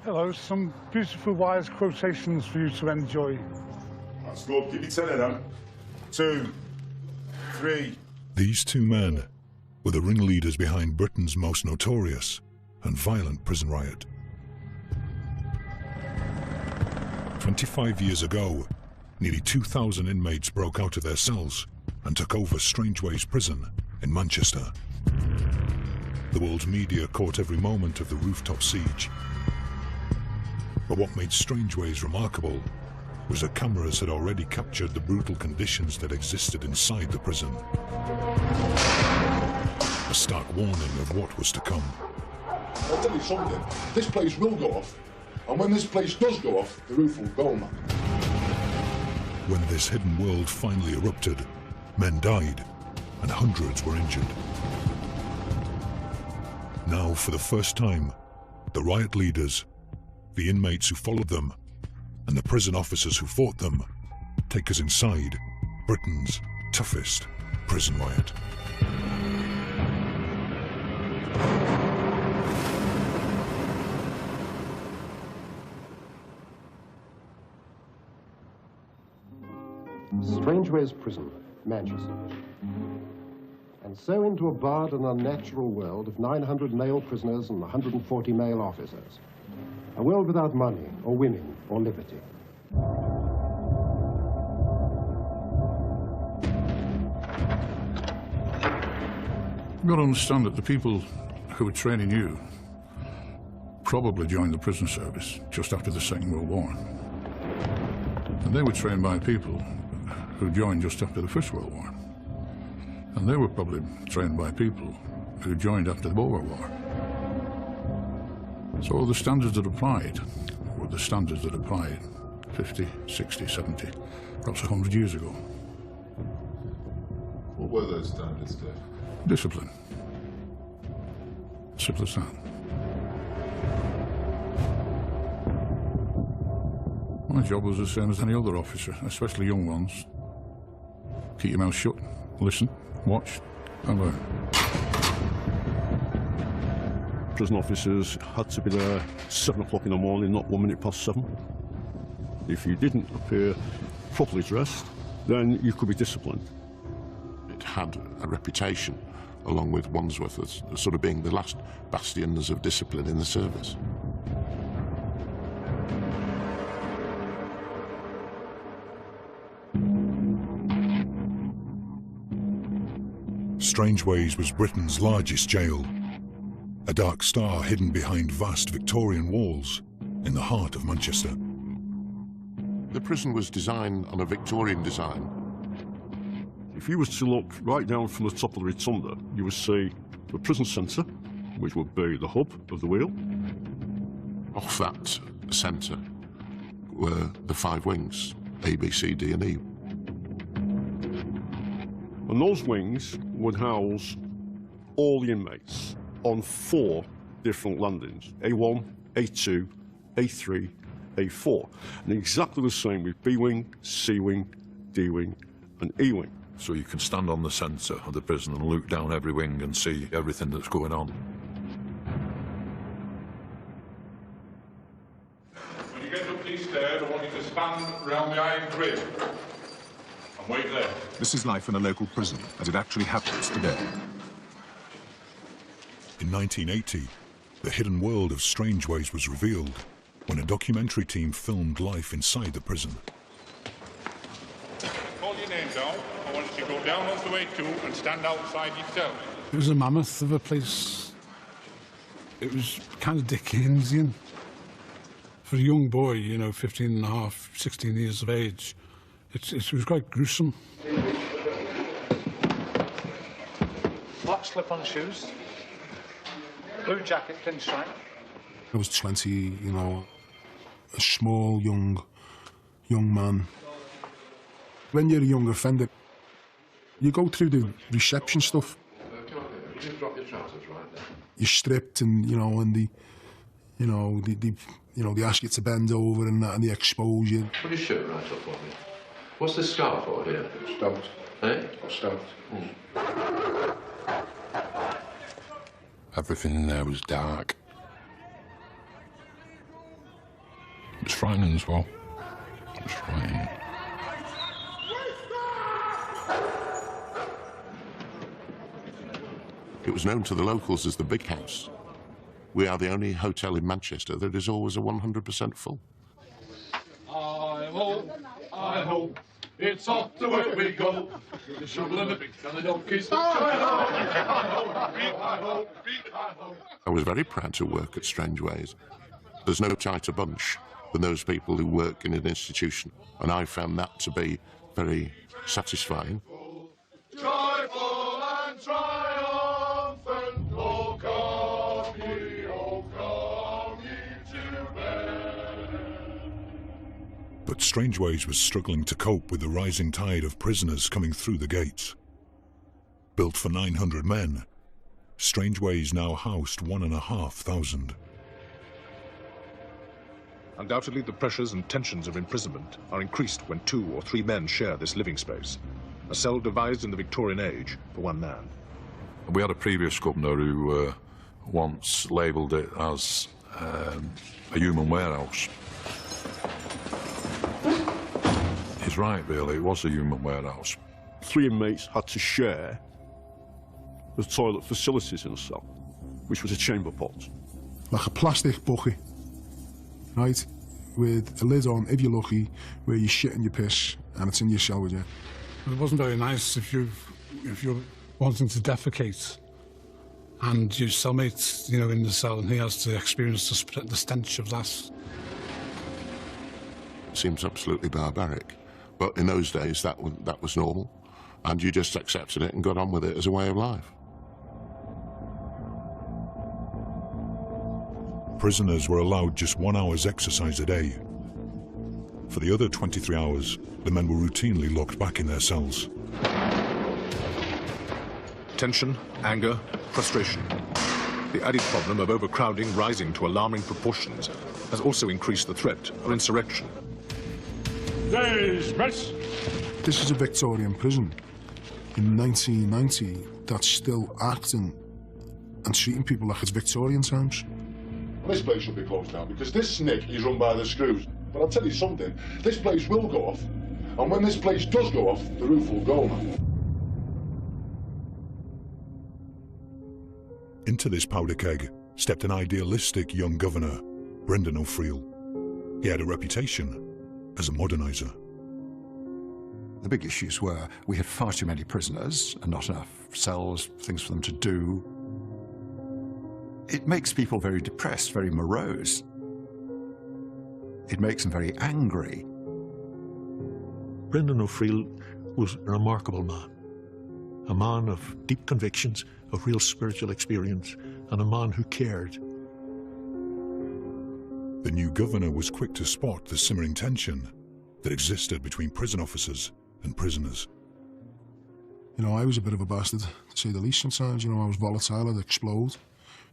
Hello, some beautiful wise quotations for you to enjoy. That's good. Give me 10 of them. 2, 3. These two men were the ringleaders behind Britain's most notorious and violent prison riot. 25 years ago, nearly 2,000 inmates broke out of their cells and took over Strangeways Prison in Manchester. The world's media caught every moment of the rooftop siege. But what made Strangeways remarkable was that cameras had already captured the brutal conditions that existed inside the prison. A stark warning of what was to come. I'll tell you something, this place will go off, and when this place does go off, the roof will go, man. When this hidden world finally erupted, men died and hundreds were injured. Now, for the first time, the riot leaders, the inmates who followed them, and the prison officers who fought them take us inside Britain's toughest prison riot. Strangeways Prison, Manchester. And so into a barred and unnatural world of 900 male prisoners and 140 male officers. A world without money, or women, or liberty. You've got to understand that the people who were training you probably joined the prison service just after the Second World War. And they were trained by people who joined just after the First World War. And they were probably trained by people who joined after the Boer War. So the standards that applied were the standards that applied 50, 60, 70, perhaps 100 years ago. What were those standards, Dave? Discipline. Simple as that. My job was the same as any other officer, especially young ones. Keep your mouth shut, listen, watch, and learn. Prison officers had to be there 7 o'clock in the morning, not 1 minute past 7. If you didn't appear properly dressed, then you could be disciplined. It had a reputation, along with Wandsworth, as sort of being the last bastions of discipline in the service. Strangeways was Britain's largest jail, a dark star hidden behind vast Victorian walls in the heart of Manchester. The prison was designed on a Victorian design. If you was to look right down from the top of the rotunda, you would see the prison centre, which would be the hub of the wheel. Off that centre were the 5 wings, A, B, C, D and E. And those wings would house all the inmates on 4 different landings, A1, A2, A3, A4. And exactly the same with B wing, C wing, D wing and E wing. So you can stand on the centre of the prison and look down every wing and see everything that's going on. When you get up these stairs, I want you to stand round the iron grid and wait there. This is life in a local prison, as it actually happens today. In 1980, the hidden world of Strangeways was revealed when a documentary team filmed life inside the prison. Call your name down. I want you to go down onto A2 and stand outside your cell. It was a mammoth of a place. It was kind of Dickensian. For a young boy, you know, 15 and a half, 16 years of age, it was quite gruesome. Black slip-on shoes, blue jacket, pinstripe. I was 20, you know, a small, young man. When you're a young offender, you go through the reception stuff. You drop your trousers right there. You're stripped, and they ask you to bend over and that, and they expose you. Put your shirt right up for me. What's this scarf for here? Stamped. Eh? Stamped. Everything in there was dark. was frightening as well. It was frightening. It was known to the locals as the Big House. We are the only hotel in Manchester that is always a 100% full. I hope, it's off to where we go. The shovel and the pick and the donkeys. I was very proud to work at Strangeways. There's no tighter bunch than those people who work in an institution, and I found that to be very satisfying. Joyful and triumphant, oh come ye to bed. But Strangeways was struggling to cope with the rising tide of prisoners coming through the gates. Built for 900 men, Strangeways now housed 1,500. Undoubtedly, the pressures and tensions of imprisonment are increased when 2 or 3 men share this living space. A cell devised in the Victorian age for 1 man. We had a previous governor who once labelled it as a human warehouse. He's right, really. It was a human warehouse. 3 inmates had to share the toilet facilities in a cell, which was a chamber pot. Like a plastic bucket, right? With a lid on, if you're lucky, where you shit and you piss, and it's in your cell with you. It wasn't very nice if you're wanting to defecate and your cellmate's, you know, in the cell, and he has to experience the stench of that. It seems absolutely barbaric, but in those days that was normal, and you just accepted it and got on with it as a way of life. Prisoners were allowed just 1 hour's exercise a day. For the other 23 hours, the men were routinely locked back in their cells. Tension, anger, frustration. The added problem of overcrowding rising to alarming proportions has also increased the threat of insurrection. Dismiss! This is a Victorian prison. In 1990, that's still acting and treating people like it's Victorian times. This place should be closed down because this snick is run by the screws. But I'll tell you something, this place will go off, and when this place does go off, the roof will go, man. Into this powder keg stepped an idealistic young governor, Brendan O'Friel. He had a reputation as a moderniser. The big issues were we had far too many prisoners and not enough cells, things for them to do. It makes people very depressed, very morose. It makes them very angry. Brendan O'Friel was a remarkable man. A man of deep convictions, of real spiritual experience, and a man who cared. The new governor was quick to spot the simmering tension that existed between prison officers and prisoners. You know, I was a bit of a bastard, to say the least sometimes. You know, I was volatile, I'd explode.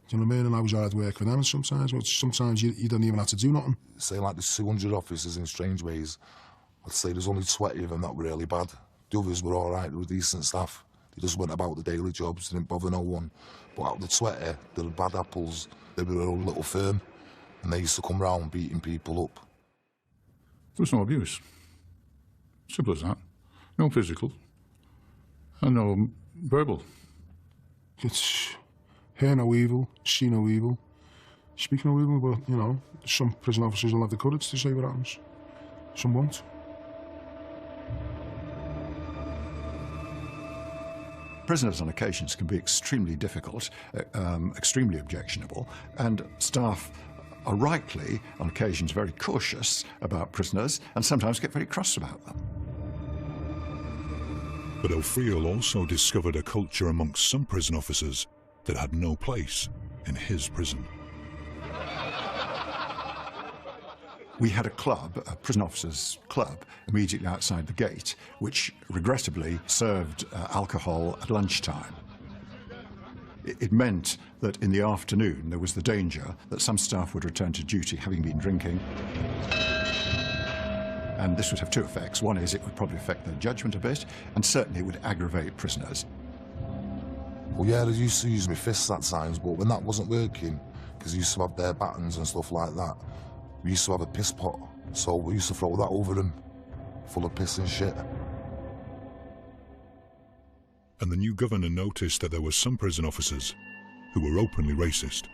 Do you know what I mean? And I was hard work for them sometimes, but sometimes you don't even have to do nothing. Say like there's 200 officers in Strangeways, I'd say there's only 20 of them that were really bad. The others were all right, they were decent staff. They just went about the daily jobs, didn't bother no one. But out of the 20, they were bad apples. They were a little firm, and they used to come round beating people up. There was no abuse. Simple as that. No physical, and no verbal. It's hear no evil, see no evil, speak no evil, but, you know, some prison officers will have the courage to say what happens. Some won't. Prisoners on occasions can be extremely difficult, extremely objectionable, and staff are rightly, on occasions, very cautious about prisoners and sometimes get very cross about them. But O'Friel also discovered a culture amongst some prison officers that had no place in his prison. We had a club, a prison officers' club, immediately outside the gate, which regrettably served alcohol at lunchtime. It meant that in the afternoon there was the danger that some staff would return to duty having been drinking. And this would have 2 effects. One is it would probably affect their judgment a bit, and certainly it would aggravate prisoners. Well, yeah, they used to use my fists at times, but when that wasn't working, because they used to have their batons and stuff like that, We used to have a piss pot, so we used to throw that over them, full of piss and shit. And the new governor noticed that there were some prison officers who were openly racist.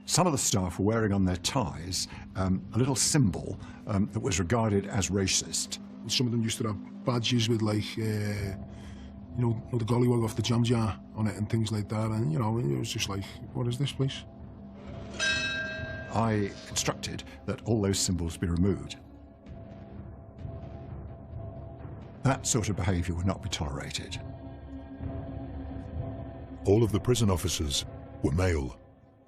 Some of the staff were wearing on their ties a little symbol that was regarded as racist. Some of them used to have badges with, like, you know, the gollywog off the jam jar on it and things like that. And, you know, it was just like, what is this place? I instructed that all those symbols be removed. That sort of behaviour would not be tolerated. All of the prison officers were male,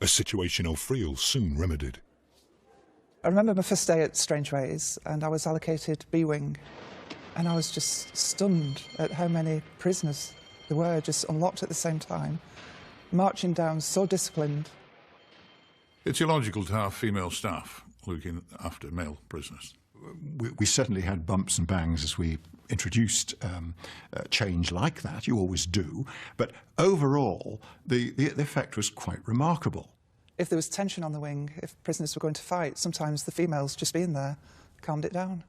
a situation O'Friel soon remedied. I remember my first day at Strangeways, and I was allocated B wing, and I was just stunned at how many prisoners there were just unlocked at the same time, marching down so disciplined. It's illogical to have female staff looking after male prisoners. We certainly had bumps and bangs as we introduced change like that. You always do. But overall, the effect was quite remarkable. If there was tension on the wing, if prisoners were going to fight, sometimes the females just being there calmed it down.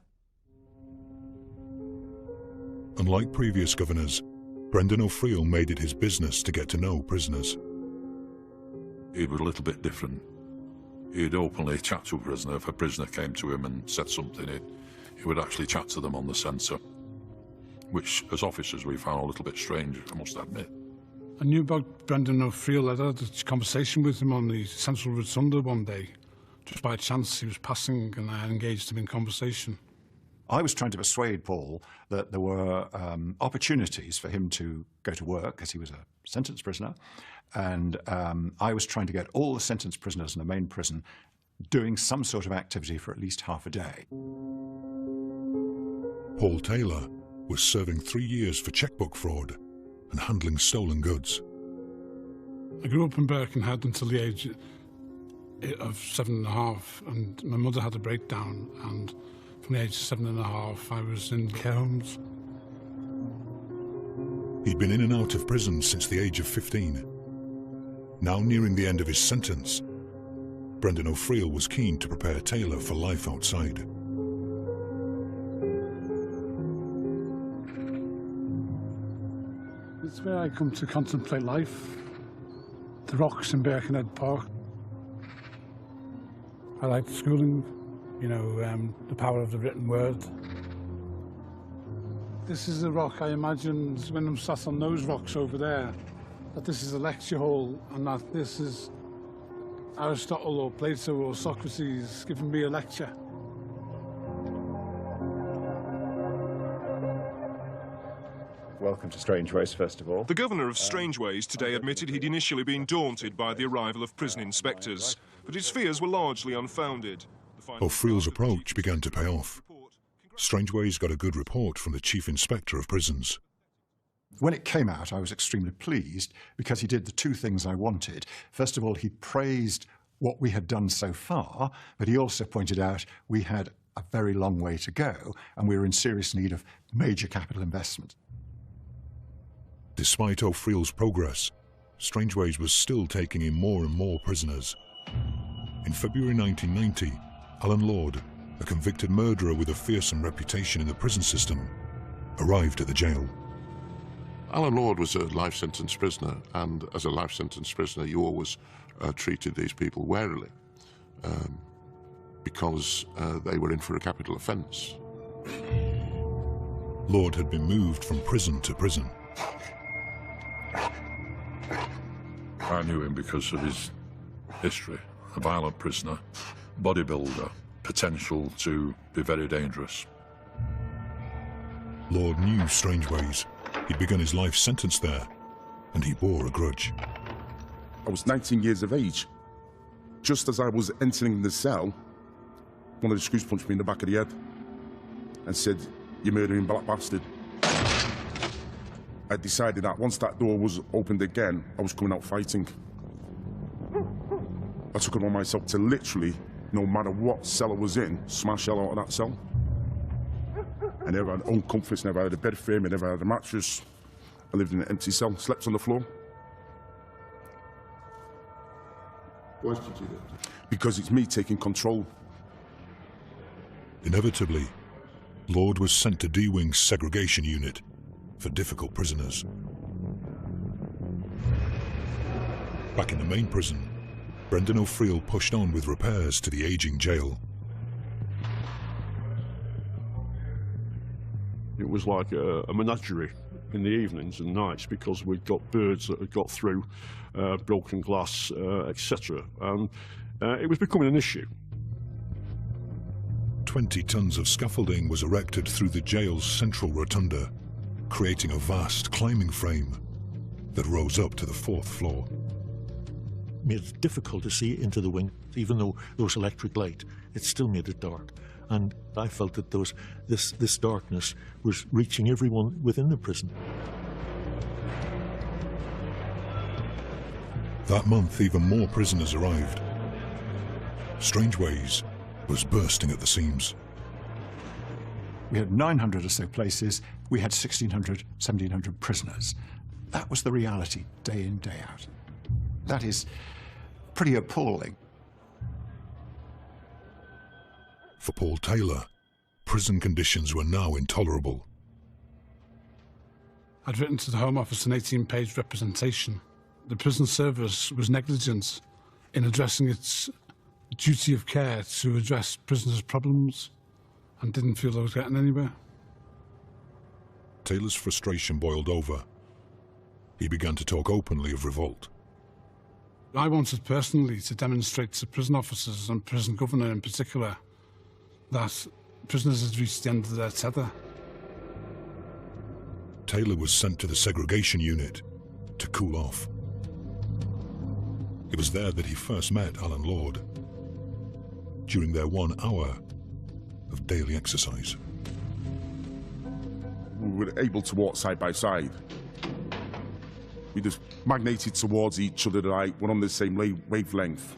Unlike previous governors, Brendan O'Friel made it his business to get to know prisoners. He was a little bit different. He'd openly chat to a prisoner. If a prisoner came to him and said something, he would actually chat to them on the centre, which, as officers, we found a little bit strange, I must admit. I knew about Brendan O'Friel. I had a conversation with him on the Central Rotunda one day. Just by chance, he was passing, and I engaged him in conversation. I was trying to persuade Paul that there were opportunities for him to go to work, because he was a sentenced prisoner, and I was trying to get all the sentenced prisoners in the main prison doing some sort of activity for at least half a day. Paul Taylor was serving 3 years for checkbook fraud and handling stolen goods. I grew up in Birkenhead until the age of 7.5, and my mother had a breakdown, and from the age of 7.5, I was in care homes. He'd been in and out of prison since the age of 15. Now nearing the end of his sentence, Brendan O'Friel was keen to prepare Taylor for life outside. It's where I come to contemplate life. The rocks in Birkenhead Park. I liked schooling, you know, the power of the written word. This is a rock I imagined when I'm sat on those rocks over there, that this is a lecture hall and that this is Aristotle or Plato or Socrates giving me a lecture. Welcome to Strangeways, first of all. The governor of Strangeways today admitted he'd initially been daunted by the arrival of prison inspectors, but his fears were largely unfounded. O'Friel's approach began to pay off. Strangeways got a good report from the Chief Inspector of Prisons. When it came out, I was extremely pleased because he did the two things I wanted. First of all, he praised what we had done so far, but he also pointed out we had a very long way to go and we were in serious need of major capital investment. Despite O'Friel's progress, Strangeways was still taking in more and more prisoners. In February 1990, Alan Lord, a convicted murderer with a fearsome reputation in the prison system, arrived at the jail. Alan Lord was a life sentence prisoner, and as a life sentence prisoner, you always treated these people warily because they were in for a capital offence. Lord had been moved from prison to prison. I knew him because of his history. A violent prisoner, bodybuilder, potential to be very dangerous. Lord knew Strangeways. He'd begun his life sentence there, and he bore a grudge. I was 19 years of age. Just as I was entering the cell, one of the screws punched me in the back of the head and said, "You murdering black bastard." I decided that once that door was opened again, I was coming out fighting. I took it on myself to literally, no matter what cell I was in, smash hell out of that cell. I never had own comforts, never had a bed frame, I never had a mattress. I lived in an empty cell, slept on the floor. Why did you do that? Because it's me taking control. Inevitably, Lord was sent to D-Wing's segregation unit for difficult prisoners. Back in the main prison, Brendan O'Friel pushed on with repairs to the aging jail. It was like a menagerie in the evenings and nights because we'd got birds that had got through, broken glass, etc. And it was becoming an issue. 20 tons of scaffolding was erected through the jail's central rotunda, creating a vast climbing frame that rose up to the 4th floor. Made it difficult to see into the wing, even though there was electric light. It still made it dark. And I felt that this darkness was reaching everyone within the prison. That month, even more prisoners arrived. Strangeways was bursting at the seams. We had 900 or so places. We had 1,600, 1,700 prisoners. That was the reality, day in, day out. That is pretty appalling. For Paul Taylor, prison conditions were now intolerable. I'd written to the Home Office an 18-page representation. The prison service was negligent in addressing its duty of care to address prisoners' problems and didn't feel they was getting anywhere. Taylor's frustration boiled over. He began to talk openly of revolt. I wanted personally to demonstrate to prison officers and prison governor in particular that prisoners had reached the end of their tether. Taylor was sent to the segregation unit to cool off. It was there that he first met Alan Lord, during their 1 hour of daily exercise. We were able to walk side by side. We just magneted towards each other, like we're on the same wavelength.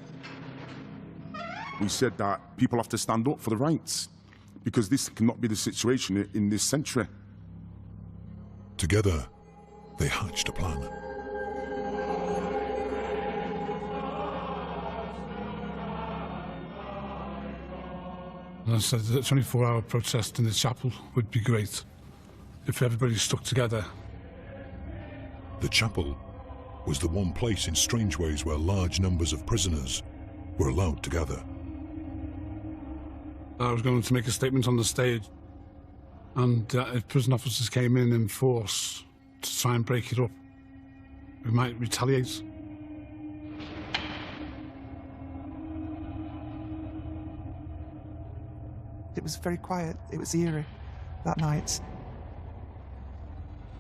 We said that people have to stand up for the rights, because this cannot be the situation in this century. Together, they hatched a plan. And I said that a 24-hour protest in the chapel would be great if everybody stuck together. The chapel was the one place in Strangeways where large numbers of prisoners were allowed to gather. I was going to make a statement on the stage, and if prison officers came in force to try and break it up, we might retaliate. It was very quiet. It was eerie that night.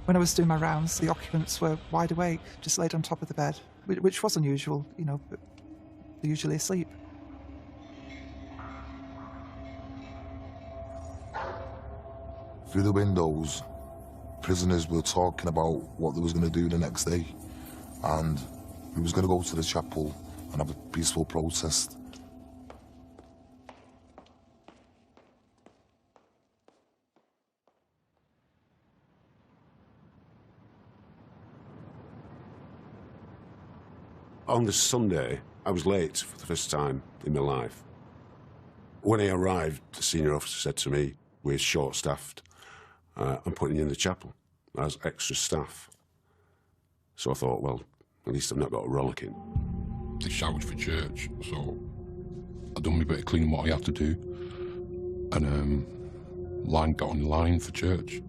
When I was doing my rounds, the occupants were wide awake, just laid on top of the bed, which was unusual, you know, but they're usually asleep. Through the windows, prisoners were talking about what they was going to do the next day, and we was going to go to the chapel and have a peaceful protest. On the Sunday, I was late for the first time in my life. When I arrived, the senior officer said to me, "We're short-staffed. I'm putting you in the chapel as extra staff." So I thought, well, at least I've not got a rollicking. They shouted for church, so I done my bit of cleaning what I had to do, and got on line for church.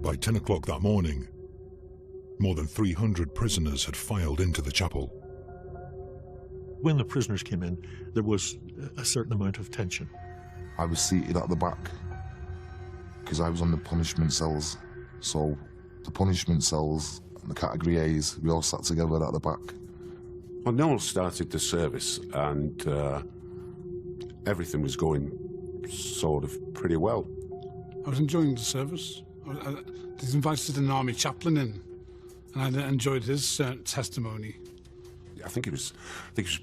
By 10 o'clock that morning, more than 300 prisoners had filed into the chapel. When the prisoners came in, there was a certain amount of tension. I was seated at the back because I was on the punishment cells. So the punishment cells and the category A's, we all sat together at the back. Well, Noel started the service, and everything was going sort of pretty well. I was enjoying the service. I was invited an army chaplain in, and I enjoyed his testimony. I think he was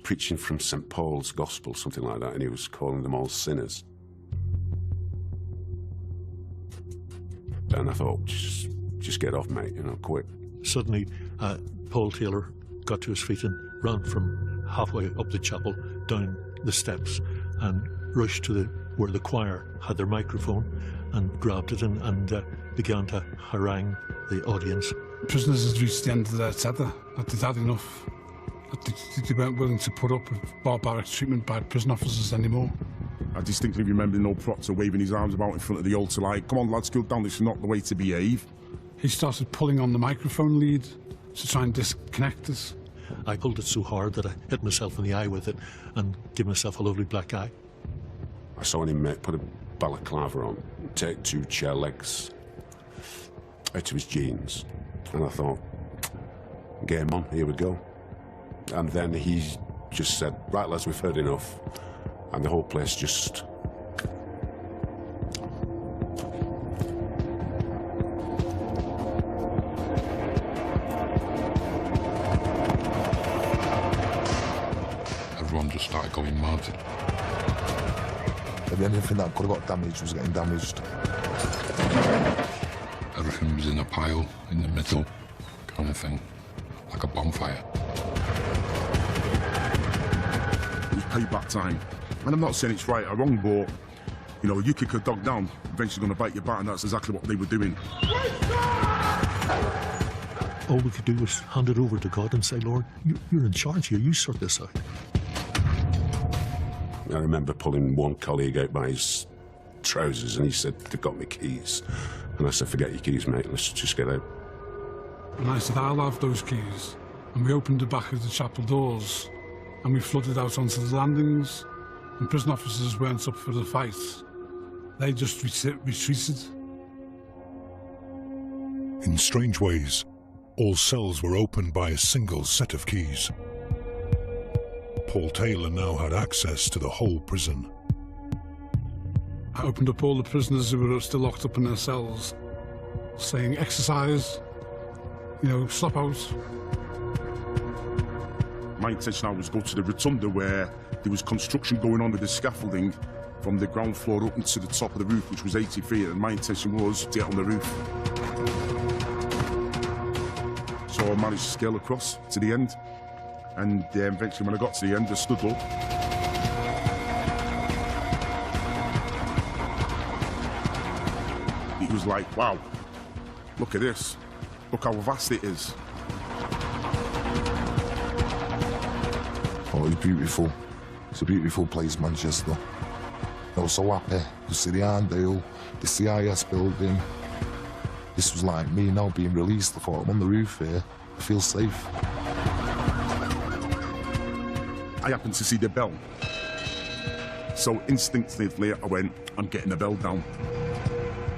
preaching from St. Paul's Gospel, something like that, and he was calling them all sinners. And I thought, just get off, mate, you know, quit. Suddenly, Paul Taylor got to his feet and ran from halfway up the chapel down the steps and rushed to where the choir had their microphone and grabbed it and began to harangue the audience. Prisoners had reached the end of their tether, that they'd had enough, that they weren't willing to put up with barbaric treatment by prison officers anymore. I distinctly remember the old Proctor waving his arms about in front of the altar like, come on lads, go down, this is not the way to behave. He started pulling on the microphone lead to try and disconnect us. I pulled it so hard that I hit myself in the eye with it and gave myself a lovely black eye. I saw him put a balaclava on, take 2 chair legs out of his jeans, and I thought, game on, here we go. And then he just said, right lads, we've heard enough, and the whole place just... Everyone just started going mad. Anything that could have got damaged was getting damaged. Everything was in a pile in the middle, kind of thing, like a bonfire. It was payback time. And I'm not saying it's right or wrong, but, you know, you kick a dog down, eventually going to bite your back, and that's exactly what they were doing. All we could do was hand it over to God and say, Lord, you're in charge here, you sort this out. I remember pulling one colleague out by his trousers and he said, they've got my keys. And I said, forget your keys, mate, let's just get out. And I said, I'll have those keys. And we opened the back of the chapel doors and we flooded out onto the landings. And prison officers weren't up for the fight. They just retreated. In strange ways, all cells were opened by a single set of keys. Paul Taylor now had access to the whole prison. I opened up all the prisoners who were still locked up in their cells, saying exercise, you know, slap out. My intention now was to go to the rotunda where there was construction going on with the scaffolding from the ground floor up into the top of the roof, which was 80 feet, and my intention was to get on the roof. So I managed to scale across to the end. And eventually when I got to the end, I stood up. It was like, wow, look at this. Look how vast it is. Oh, it's beautiful. It's a beautiful place, Manchester. I was so happy to see the Arndale, the CIS building. This was like me now being released. I thought, I'm on the roof here. I feel safe. I happened to see the bell. So instinctively I went, I'm getting the bell down.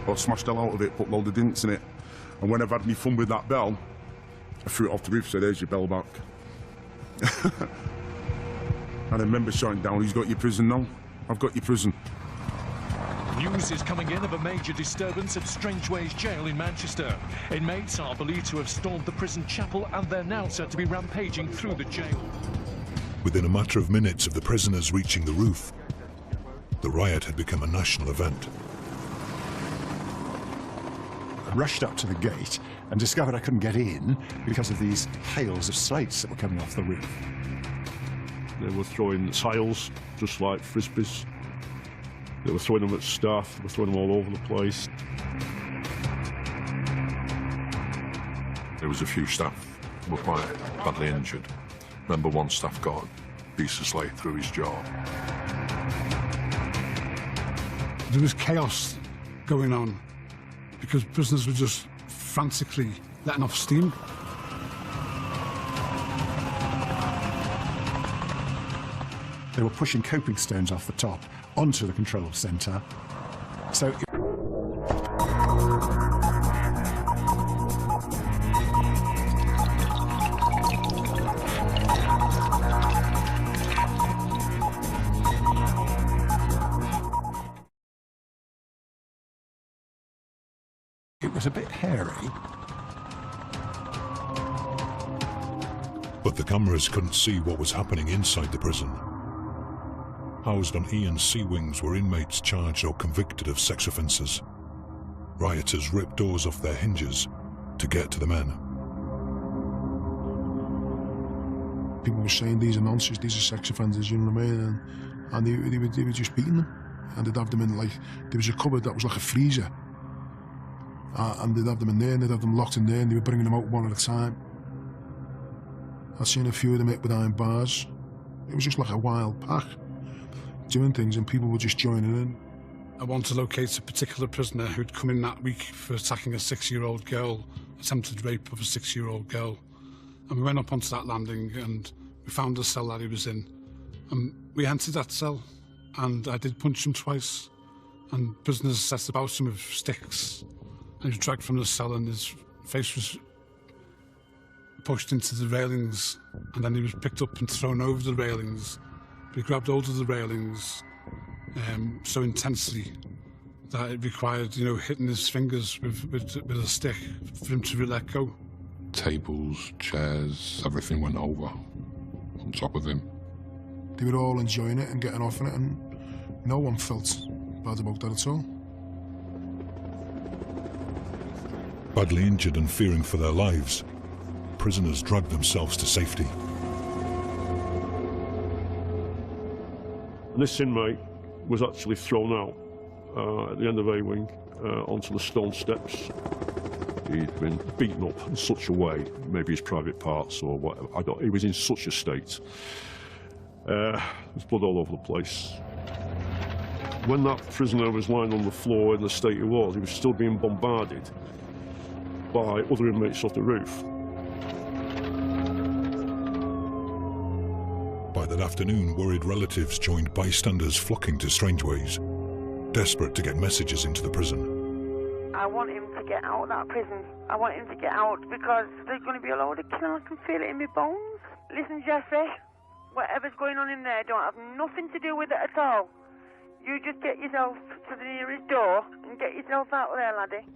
I smashed the hell out of it, put a load of dints in it. And when I've had me fun with that bell, I threw it off the roof, so there's your bell back. And I remember shouting down, who's got your prison now? I've got your prison. News is coming in of a major disturbance at Strangeways Jail in Manchester. Inmates are believed to have stormed the prison chapel and they're now said to be rampaging through the jail. Within a matter of minutes of the prisoners reaching the roof, the riot had become a national event. I rushed up to the gate and discovered I couldn't get in because of these hails of slates that were coming off the roof. They were throwing tiles, just like frisbees. They were throwing them at staff, they were throwing them all over the place. There was a few staff who were quite badly injured. Remember one staff got a piece of slate through his jaw. There was chaos going on because prisoners were just frantically letting off steam. They were pushing coping stones off the top onto the control centre. So it was a bit hairy. But the cameras couldn't see what was happening inside the prison. Housed on E and C wings were inmates charged or convicted of sex offences. Rioters ripped doors off their hinges to get to the men. People were saying these are nonsense, these are sex offenders, you know what I mean? And they were just beating them. And they'd have them in, like, there was a cupboard that was like a freezer. And they'd have them in there, and they'd have them locked in there, and they were bringing them out one at a time. I'd seen a few of them hit with iron bars. It was just like a wild pack, doing things, and people were just joining in. I want to locate a particular prisoner who'd come in that week for attacking a 6-year-old girl, attempted rape of a 6-year-old girl. And we went up onto that landing, and we found the cell that he was in. And we entered that cell, and I did punch him twice. And prisoners set about him with sticks. And he was dragged from the cell, and his face was pushed into the railings, and then he was picked up and thrown over the railings. But he grabbed hold of the railings so intensely that it required, you know, hitting his fingers with a stick for him to let go. Tables, chairs, everything went over on top of him. They were all enjoying it and getting off on it, and no one felt bad about that at all. Badly injured and fearing for their lives, prisoners dragged themselves to safety. And this inmate was actually thrown out at the end of A wing onto the stone steps. He'd been beaten up in such a way, maybe his private parts or whatever. He was in such a state. There's blood all over the place. When that prisoner was lying on the floor in the state he was still being bombarded by other inmates off the roof. By that afternoon, worried relatives joined bystanders flocking to Strangeways, desperate to get messages into the prison. I want him to get out of that prison. I want him to get out because there's going to be a load of killing. I can feel it in my bones. Listen, Jeffrey, whatever's going on in there don't have nothing to do with it at all. You just get yourself to the nearest door and get yourself out of there, laddie.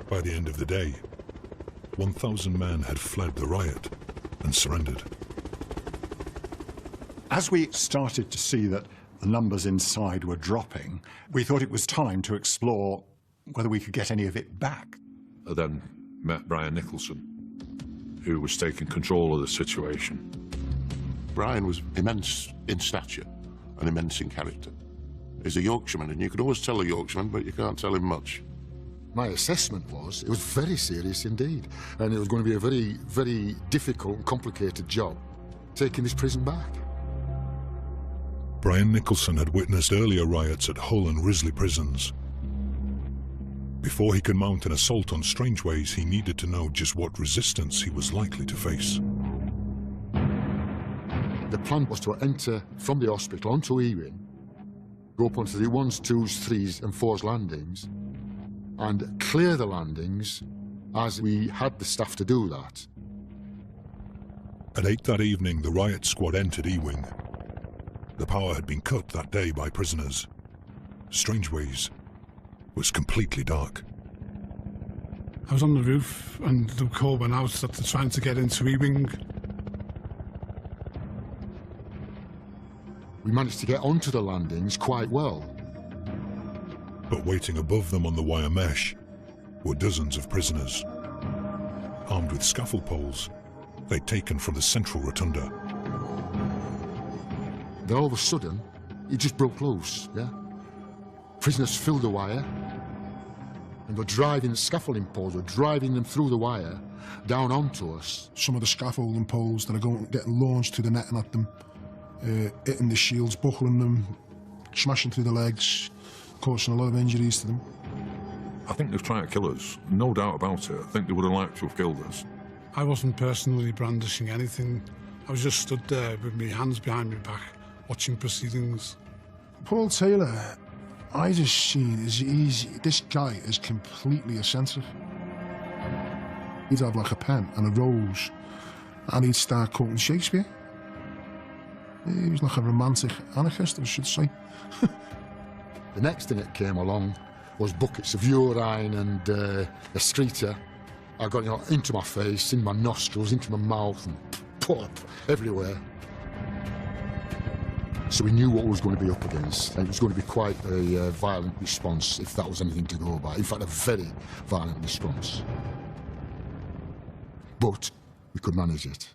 By the end of the day, 1,000 men had fled the riot and surrendered. As we started to see that the numbers inside were dropping, we thought it was time to explore whether we could get any of it back. I then met Brian Nicholson, who was taking control of the situation. Brian was immense in stature and immense in character. He's a Yorkshireman, and you can always tell a Yorkshireman, but you can't tell him much. My assessment was it was very serious indeed, and it was going to be a very, very difficult and complicated job taking this prison back. Brian Nicholson had witnessed earlier riots at Hull and Risley prisons. Before he could mount an assault on Strangeways, he needed to know just what resistance he was likely to face. The plan was to enter from the hospital onto Ewing, go up onto the 1s, 2s, 3s and 4s landings, and clear the landings as we had the staff to do that. At 8 that evening, the riot squad entered Ewing. The power had been cut that day by prisoners. Strangeways was completely dark. I was on the roof and the call went out that they're trying to get into Ewing. We managed to get onto the landings quite well. But waiting above them on the wire mesh were dozens of prisoners, armed with scaffold poles they'd taken from the central rotunda. Then all of a sudden, it just broke loose, yeah? Prisoners filled the wire, and were driving the scaffolding poles, were driving them through the wire, down onto us. Some of the scaffolding poles that are getting launched to the netting at them, hitting the shields, buckling them, smashing through the legs, causing a lot of injuries to them. I think they've tried to kill us, no doubt about it. I think they would have liked to have killed us. I wasn't personally brandishing anything. I was just stood there with my hands behind my back, watching proceedings. Paul Taylor, I just seen this guy is completely eccentric. He'd have like a pen and a rose, and he'd start quoting Shakespeare. He was like a romantic anarchist, I should say. The next thing that came along was buckets of urine and excreta. I got into my face, in my nostrils, into my mouth, and pop everywhere. So we knew what was going to be up against, and it was going to be quite a violent response, if that was anything to go by. In fact, a very violent response. But we could manage it.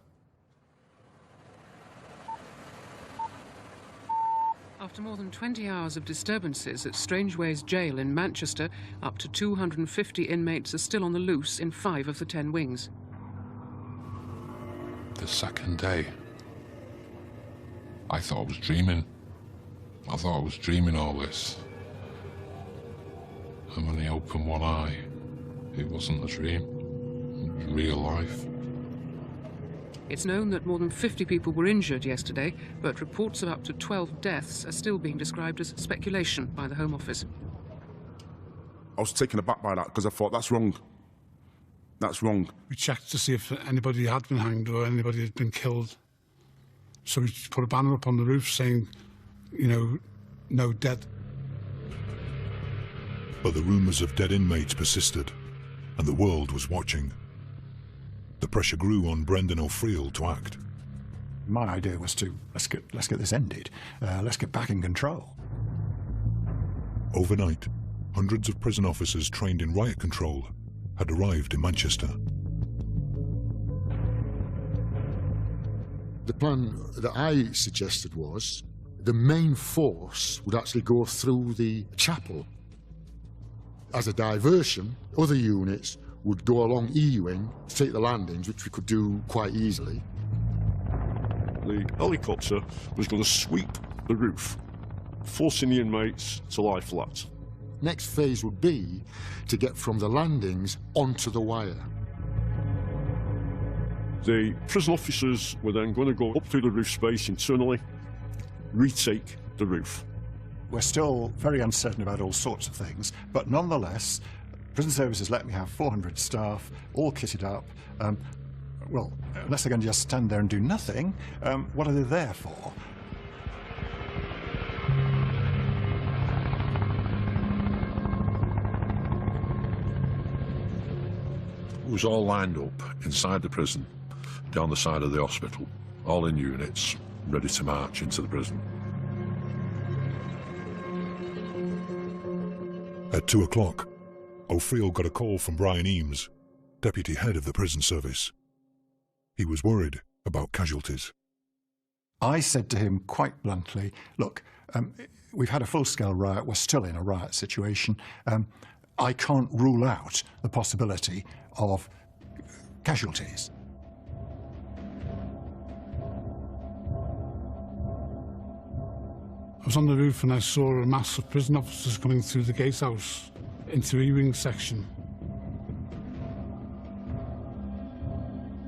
After more than 20 hours of disturbances at Strangeways Jail in Manchester, up to 250 inmates are still on the loose in 5 of the 10 wings. The second day, I thought I was dreaming. I thought I was dreaming all this. And when I opened one eye, it wasn't a dream. It was real life. It's known that more than 50 people were injured yesterday, but reports of up to 12 deaths are still being described as speculation by the Home Office. I was taken aback by that because I thought, that's wrong. That's wrong. We checked to see if anybody had been hanged or anybody had been killed. So we put a banner up on the roof saying, you know, no dead. But the rumours of dead inmates persisted, and the world was watching. The pressure grew on Brendan O'Friel to act. My idea was to, let's get this ended. Let's get back in control. Overnight, hundreds of prison officers trained in riot control had arrived in Manchester. The plan that I suggested was the main force would actually go through the chapel. As a diversion, other units would go along E-wing to take the landings, which we could do quite easily. The helicopter was going to sweep the roof, forcing the inmates to lie flat. Next phase would be to get from the landings onto the wire. The prison officers were then going to go up through the roof space internally, retake the roof. We're still very uncertain about all sorts of things, but nonetheless, Prison Services let me have 400 staff, all kitted up. Well, unless they're going to just stand there and do nothing, what are they there for? It was all lined up inside the prison, down the side of the hospital, all in units, ready to march into the prison. At 2 o'clock, O'Friel got a call from Brian Eames, deputy head of the prison service. He was worried about casualties. I said to him quite bluntly, look, we've had a full-scale riot, we're still in a riot situation. I can't rule out the possibility of casualties. I was on the roof and I saw a mass of prison officers coming through the gatehouse into E-wing section.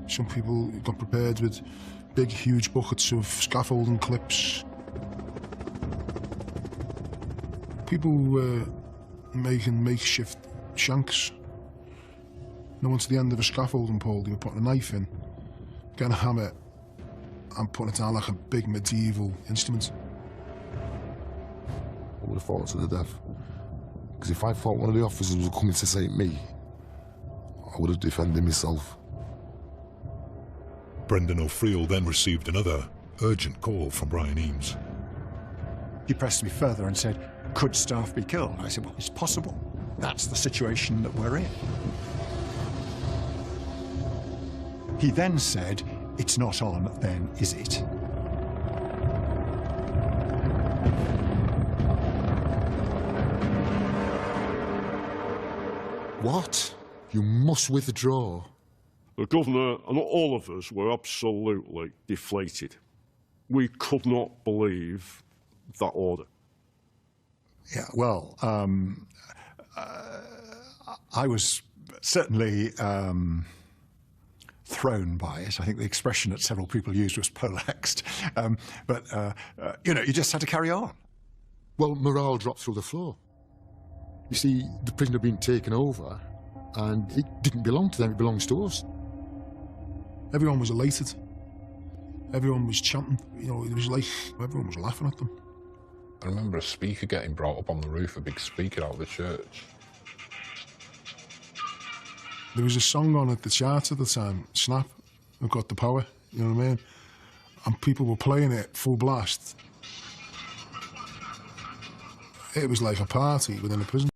Some people got prepared with big, huge buckets of scaffolding clips. People were making makeshift shanks. No one to the end of a scaffolding pole, they were putting a knife in, getting a hammer and putting it down like a big medieval instrument. I would have fought to the death. Because if I thought one of the officers was coming to save me, I would have defended myself. Brendan O'Friel then received another urgent call from Brian Eames. He pressed me further and said, could staff be killed? I said, well, it's possible. That's the situation that we're in. He then said, it's not on, then, is it? What? You must withdraw. The governor and all of us were absolutely deflated. We could not believe that order. Yeah, well, I was certainly thrown by it. I think the expression that several people used was poleaxed. You know, you just had to carry on. Well, morale dropped through the floor. You see, the prison had been taken over, and it didn't belong to them, it belongs to us. Everyone was elated. Everyone was chanting. You know, it was like everyone was laughing at them. I remember a speaker getting brought up on the roof, a big speaker out of the church. There was a song on at the charts at the time, Snap, We've Got the Power, you know what I mean? And people were playing it full blast. It was like a party within a prison.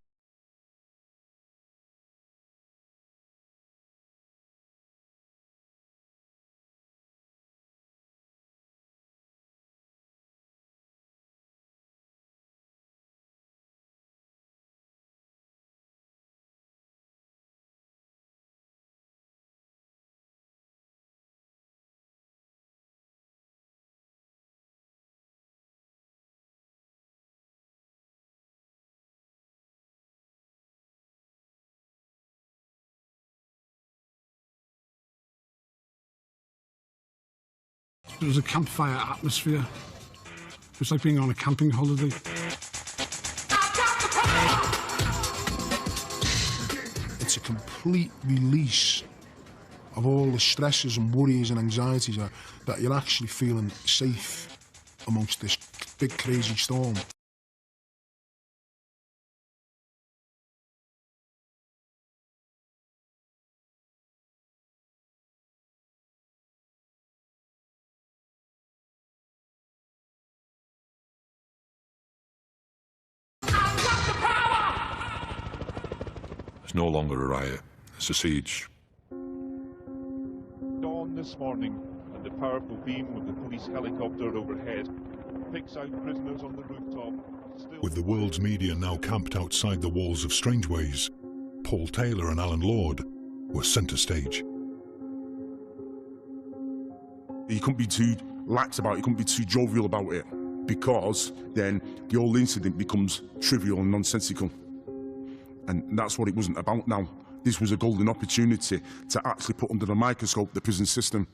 There was a campfire atmosphere. It was like being on a camping holiday. It's a complete release of all the stresses and worries and anxieties that you're actually feeling safe amongst this big crazy storm. It's no longer a riot, it's a siege. Dawn this morning, and the powerful beam of the police helicopter overhead picks out prisoners on the rooftop. With the world's media now camped outside the walls of Strangeways, Paul Taylor and Alan Lord were centre stage. You couldn't be too lax about it, you couldn't be too jovial about it, because then the whole incident becomes trivial and nonsensical. And that's what it wasn't about now. This was a golden opportunity to actually put under the microscope the prison system.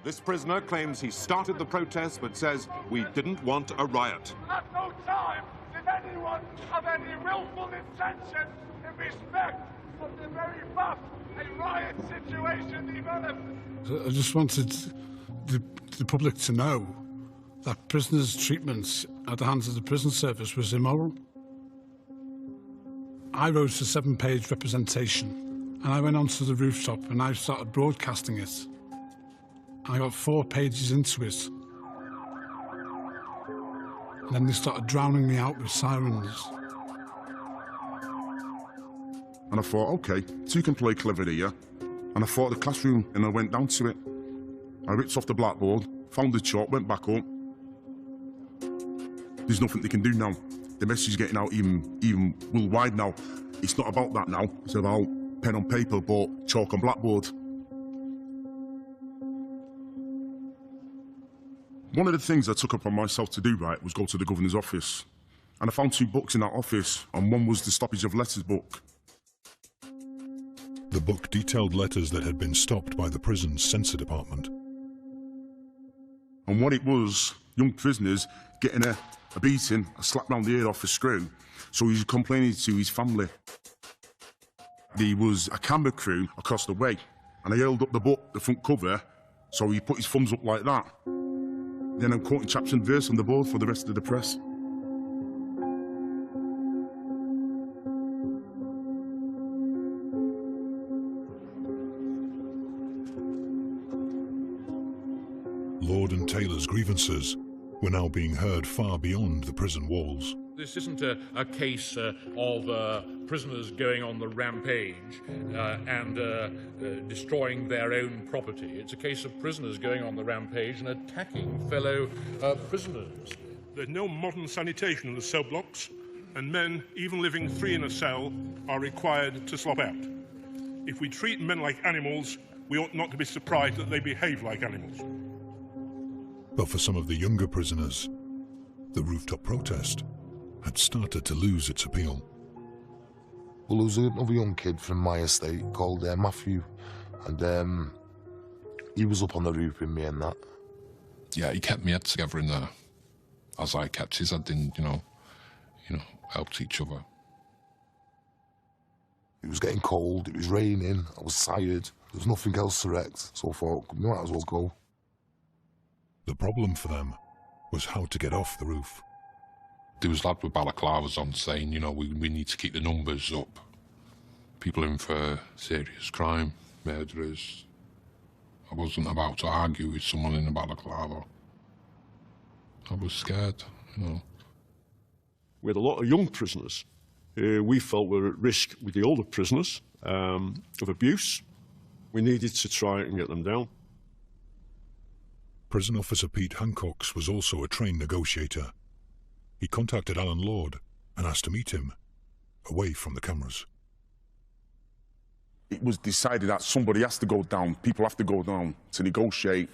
This prisoner claims he started the protest but says we didn't want a riot. At no time did anyone have any willful intention in respect of the very fact a riot situation developed. I just wanted the public to know that prisoners' treatment at the hands of the prison service was immoral. I wrote a 7-page representation, and I went onto the rooftop and I started broadcasting it. I got 4 pages into it, and then they started drowning me out with sirens. And I thought, okay, so you can play clever here. And I thought the classroom, and I went down to it. I ripped off the blackboard, found the chalk, went back up. There's nothing they can do now. The message is getting out even worldwide now. It's not about that now. It's about pen on paper, but chalk on blackboard. One of the things I took upon myself to do, right, was go to the governor's office. And I found 2 books in that office, and one was the Stoppage of Letters book. The book detailed letters that had been stopped by the prison's censor department. And what it was, young prisoners getting a beating, a slap round the head off a screw, so he was complaining to his family. There was a camera crew across the way, and I held up the book, the front cover, so he put his thumbs up like that. Then I'm quoting chapter and verse on the board for the rest of the press. Lord and Taylor's grievances were now being heard far beyond the prison walls. This isn't a case of prisoners going on the rampage and destroying their own property. It's a case of prisoners going on the rampage and attacking fellow prisoners. There's no modern sanitation in the cell blocks, and men, even living 3 in a cell, are required to slop out. If we treat men like animals, we ought not to be surprised that they behave like animals. But for some of the younger prisoners, the rooftop protest had started to lose its appeal. Well, there was another young kid from my estate called Matthew, and he was up on the roof with me and that. Yeah, he kept me head together in there, as I kept his head in, you know, helped each other. It was getting cold, it was raining, I was tired, there was nothing else to wreck, so I thought, we might as well go. The problem for them was how to get off the roof. There was lads with balaclavas on saying, we need to keep the numbers up. People in for serious crime, murderers. I wasn't about to argue with someone in a balaclava. I was scared, We had a lot of young prisoners who we felt were at risk with the older prisoners of abuse. We needed to try and get them down. Prison officer Pete Hancocks was also a trained negotiator. He contacted Alan Lord and asked to meet him, away from the cameras. It was decided that somebody has to go down, people have to go down to negotiate.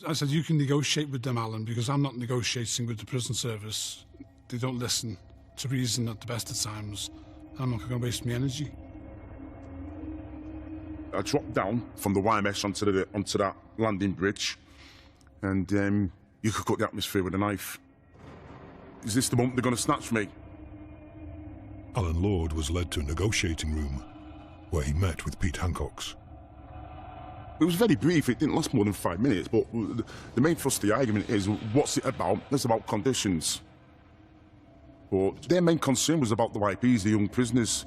I said, you can negotiate with them, Alan, because I'm not negotiating with the prison service. They don't listen to reason at the best of times. I'm not going to waste my energy. I dropped down from the YMS onto that landing bridge. and you could cut the atmosphere with a knife. Is this the moment they're going to snatch me? Alan Lord was led to a negotiating room where he met with Pete Hancocks. It was very brief, it didn't last more than 5 minutes, but the main thrust of the argument is, what's it about? It's about conditions. But their main concern was about the YPs, the young prisoners.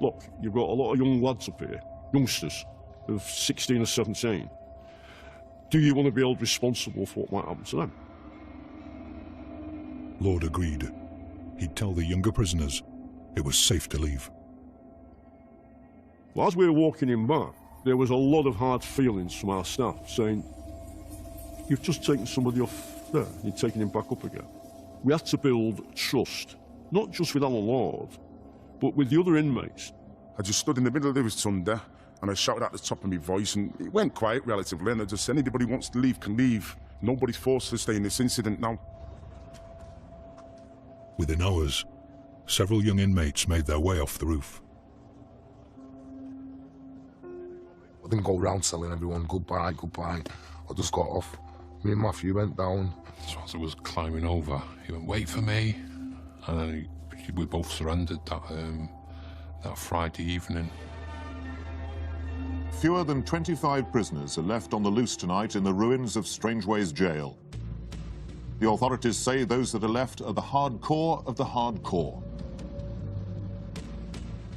Look, you've got a lot of young lads up here, youngsters, of 16 or 17. Do you want to be held responsible for what might happen to them? Lord agreed. He'd tell the younger prisoners it was safe to leave. Well, as we were walking in back, there was a lot of hard feelings from our staff saying, you've just taken somebody off there, you're taking him back up again. We had to build trust, not just with Alan Lord, but with the other inmates. I just stood in the middle of the rotunda and I shouted at the top of my voice, and it went quiet relatively, and I just said, anybody who wants to leave can leave. Nobody's forced to stay in this incident now. Within hours, several young inmates made their way off the roof. I didn't go round telling everyone goodbye, goodbye. I just got off. Me and Matthew went down. So as I was climbing over, he went, wait for me. And then we both surrendered that Friday evening. Fewer than 25 prisoners are left on the loose tonight in the ruins of Strangeways Jail. The authorities say those that are left are the hardcore of the hardcore.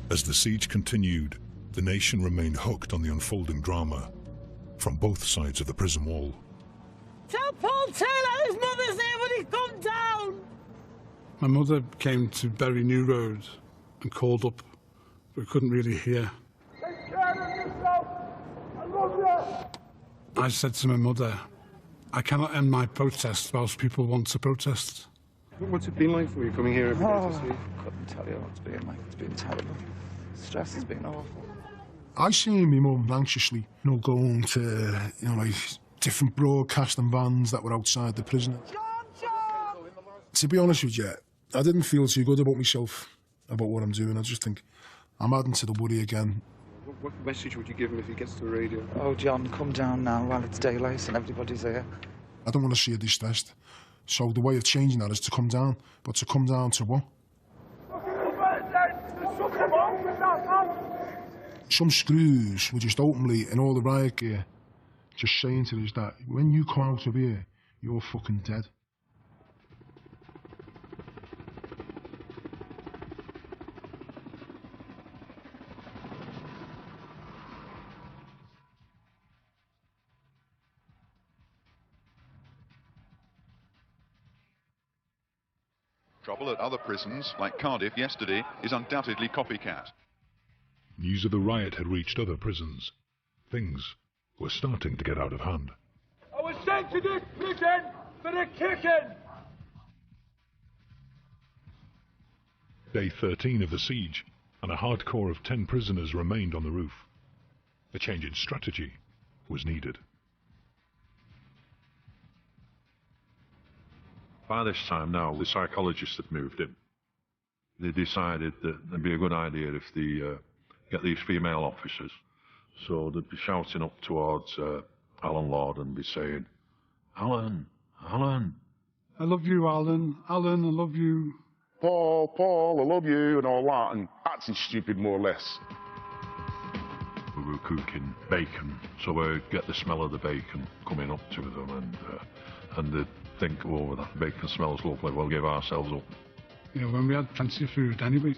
As the siege continued, the nation remained hooked on the unfolding drama from both sides of the prison wall. Tell Paul Taylor his mother's here when he come down! My mother came to Bury New Road and called up, but we couldn't really hear. Take care of yourself! I love you! I said to my mother, I cannot end my protest whilst people want to protest. What's it been like for you coming here every day to see? Couldn't tell you what it's been like. It's been terrible. Stress has been awful. I seen my mum anxiously, going to, like different broadcasting vans that were outside the prison. To be honest with you, I didn't feel too good about myself, about what I'm doing. I just think I'm adding to the worry again. What message would you give him if he gets to the radio? Oh, John, come down now while it's daylight and everybody's here. I don't want to see her distressed. So the way of changing that is to come down. But to come down to what? Some screws were just openly in all the riot gear just saying to us that when you come out of here, you're fucking dead. Trouble at other prisons, like Cardiff yesterday, is undoubtedly copycat. News of the riot had reached other prisons. Things were starting to get out of hand. I was sent to this prison for a kicking! Day 13 of the siege, and a hardcore of 10 prisoners remained on the roof. A change in strategy was needed. By this time now, the psychologists had moved in. They decided that it'd be a good idea if they get these female officers. So they'd be shouting up towards Alan Lord and be saying, Alan, Alan. I love you, Alan. Alan, I love you. Paul, I love you, and all that, and acting stupid more or less. We were cooking bacon, so we get the smell of the bacon coming up to them, and they'd think, oh, that bacon smells lovely, we'll give ourselves up. When we had plenty of food anyway.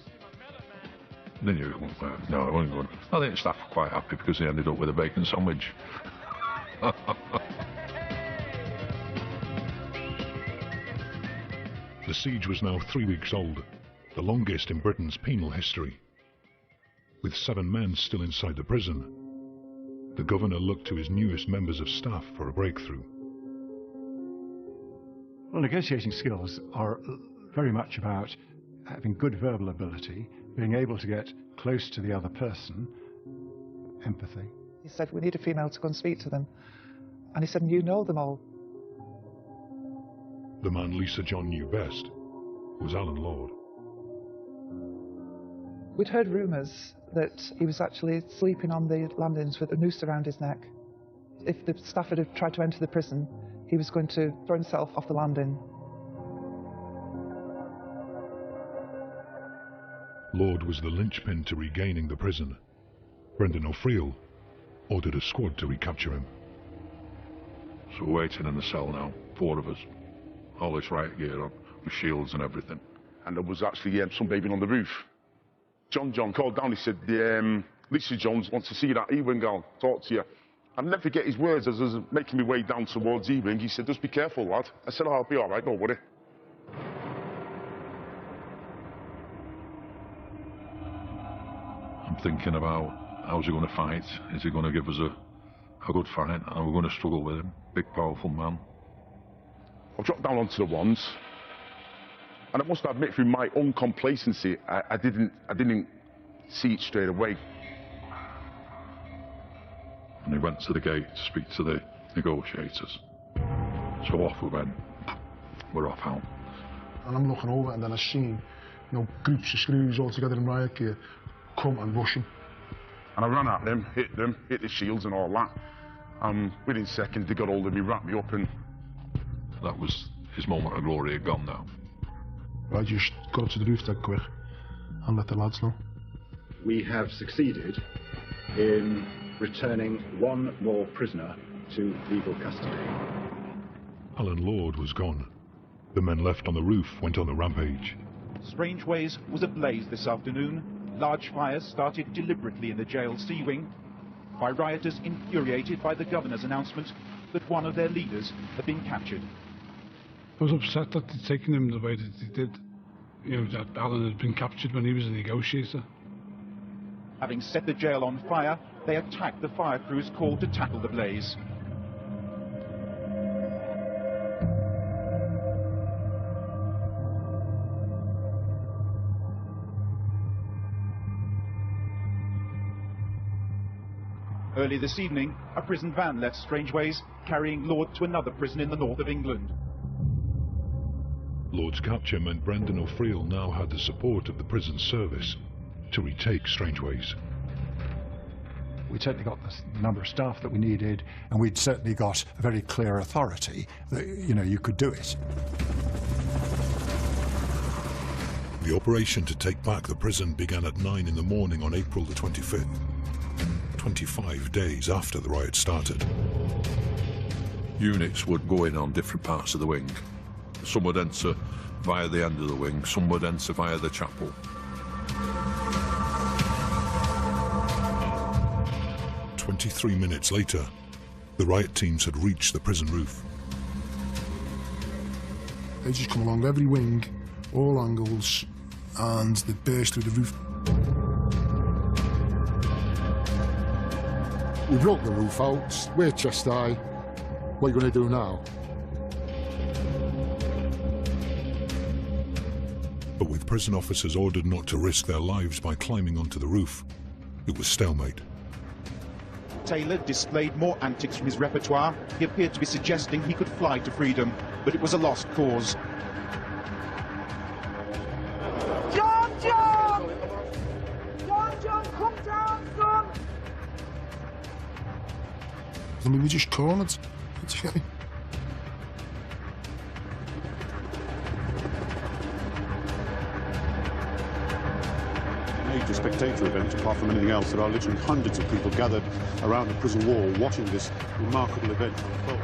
They knew it wasn't there. No, it wasn't good. I think the staff were quite happy because they ended up with a bacon sandwich. The siege was now 3 weeks old, the longest in Britain's penal history. With 7 men still inside the prison, the governor looked to his newest members of staff for a breakthrough. Well, negotiating skills are very much about having good verbal ability, being able to get close to the other person, empathy. He said, we need a female to go and speak to them. And he said, you know them all. The man Lisa John knew best was Alan Lord. We'd heard rumours that he was actually sleeping on the landings with a noose around his neck. if the Stafford had tried to enter the prison, he was going to throw himself off the landing. Lord was the linchpin to regaining the prison. Brendan O'Friel ordered a squad to recapture him. So we're waiting in the cell now, 4 of us. All this riot gear on, with shields and everything. And there was actually some baby on the roof. John called down, he said, Lisa Jones wants to see that E-wing girl, talk to you. I'll never forget his words as I was making my way down towards E-wing. He said, just be careful, lad. I said, oh, I'll be all right, don't worry. I'm thinking about, how's he going to fight? Is he going to give us a good fight? Are we going to struggle with him? Big, powerful man. I dropped down onto the ones. And I must admit, through my own complacency, I didn't see it straight away. And he went to the gate to speak to the negotiators. So off we went. We're off out. And I'm looking over, and then I seen, groups of screws all together in riot gear come and rush him. And I ran at them, hit the shields and all that. Within seconds, they got hold of me, wrapped me up, and that was his moment of glory had gone now. I just got up to the roof dead quick and let the lads know. We have succeeded in returning one more prisoner to legal custody. Alan Lord was gone. The men left on the roof went on a rampage. Strangeways was ablaze this afternoon. Large fires started deliberately in the jail C-wing by rioters infuriated by the governor's announcement that one of their leaders had been captured. I was upset that they'd taken him the way that they did. That Alan had been captured when he was a negotiator. Having set the jail on fire, they attacked the fire crews called to tackle the blaze. Early this evening, a prison van left Strangeways, carrying Lord to another prison in the north of England. Lord's capture meant Brendan O'Friel now had the support of the prison service to retake Strangeways. We'd certainly got the number of staff that we needed, and we'd certainly got a very clear authority that, you could do it. The operation to take back the prison began at 9 in the morning on April the 25th, 25 days after the riot started. Units would go in on different parts of the wing. Some would enter via the end of the wing, some would enter via the chapel. "23 minutes later, the riot teams had reached the prison roof. They just come along every wing, all angles, and they burst through the roof. We broke the roof out, we're chest high. What are you going to do now? But with prison officers ordered not to risk their lives by climbing onto the roof, it was stalemate. Taylor displayed more antics from his repertoire. He appeared to be suggesting he could fly to freedom, but it was a lost cause. John! John, come down, son! I mean, we just cornered. Major spectator event, apart from anything else. There are literally hundreds of people gathered around the prison wall watching this remarkable event unfold.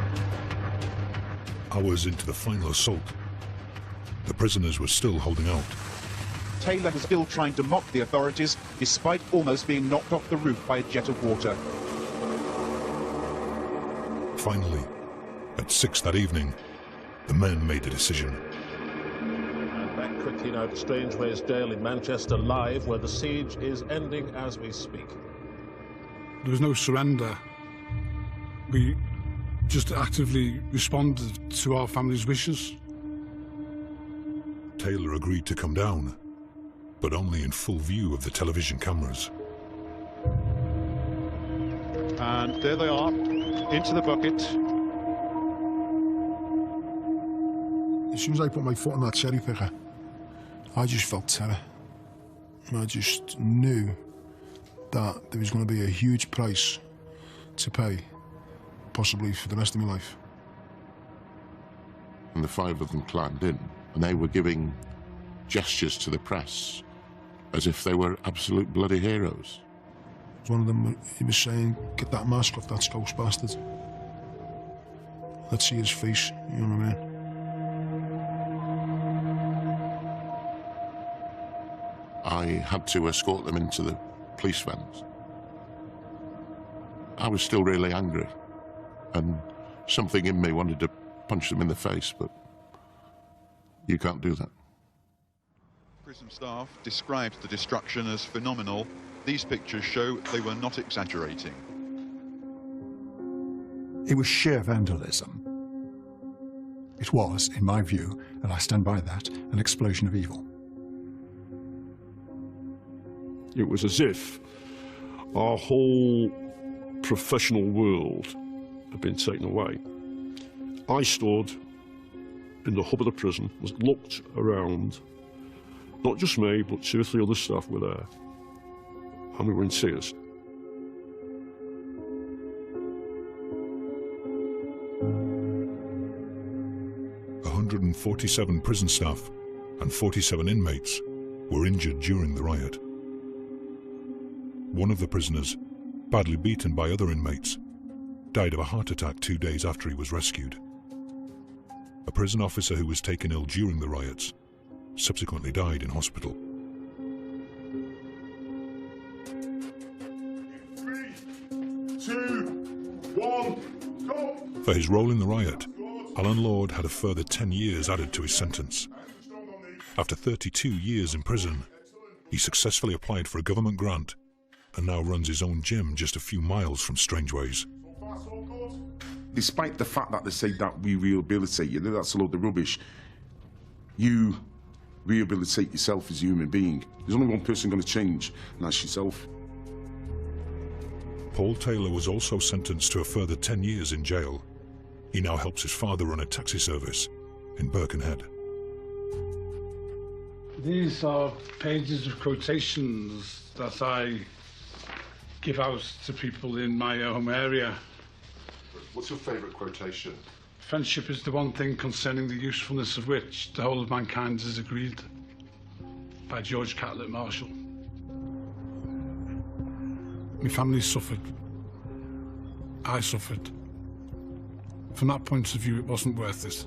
Hours into the final assault, the prisoners were still holding out. Taylor was still trying to mock the authorities, despite almost being knocked off the roof by a jet of water. Finally, at 6 that evening, the men made a decision. And back quickly now to Strangeways Jail in Manchester Live, where the siege is ending as we speak. There was no surrender. We just actively responded to our family's wishes. Taylor agreed to come down, but only in full view of the television cameras. And there they are, into the bucket. As soon as I put my foot on that cherry picker, I just felt terror. I just knew that there was going to be a huge price to pay possibly for the rest of my life. And the 5 of them climbed in, and they were giving gestures to the press as if they were absolute bloody heroes. One of them, he was saying, "Get that mask off that Scouse bastard. Let's see his face," you know what I mean? I had to escort them into the police vans. I was still really angry, and something in me wanted to punch them in the face, but you can't do that. Prison staff described the destruction as phenomenal. These pictures show they were not exaggerating. It was sheer vandalism. It was, in my view, and I stand by that, an explosion of evil. It was as if our whole professional world had been taken away. I stood in the hub of the prison, looked around. Not just me, but 2 or 3 other staff were there. And we were in tears. – 147 prison staff and 47 inmates were injured during the riot. One of the prisoners, badly beaten by other inmates, died of a heart attack 2 days after he was rescued. A prison officer who was taken ill during the riots subsequently died in hospital. 3, 2, 1, go! For his role in the riot, Alan Lord had a further 10 years added to his sentence. After 32 years in prison, he successfully applied for a government grant and now runs his own gym just a few miles from Strangeways. Despite the fact that they say that we rehabilitate you, that's a load of rubbish. You rehabilitate yourself as a human being. There's only one person going to change, and that's yourself. Paul Taylor was also sentenced to a further 10 years in jail. He now helps his father run a taxi service in Birkenhead. These are pages of quotations that I give out to people in my home area. What's your favourite quotation? Friendship is the one thing concerning the usefulness of which the whole of mankind is agreed. By George Catlett Marshall. My family suffered. I suffered. From that point of view, it wasn't worth it.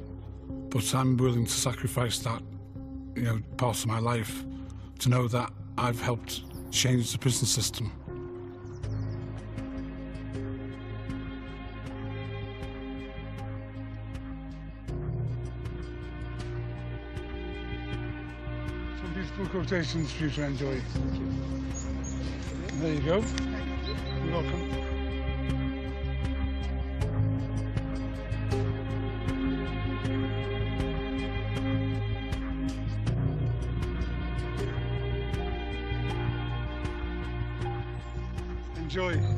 But I'm willing to sacrifice that, part of my life to know that I've helped change the prison system. Some beautiful quotations for you to enjoy. There you go. You're welcome. Enjoy.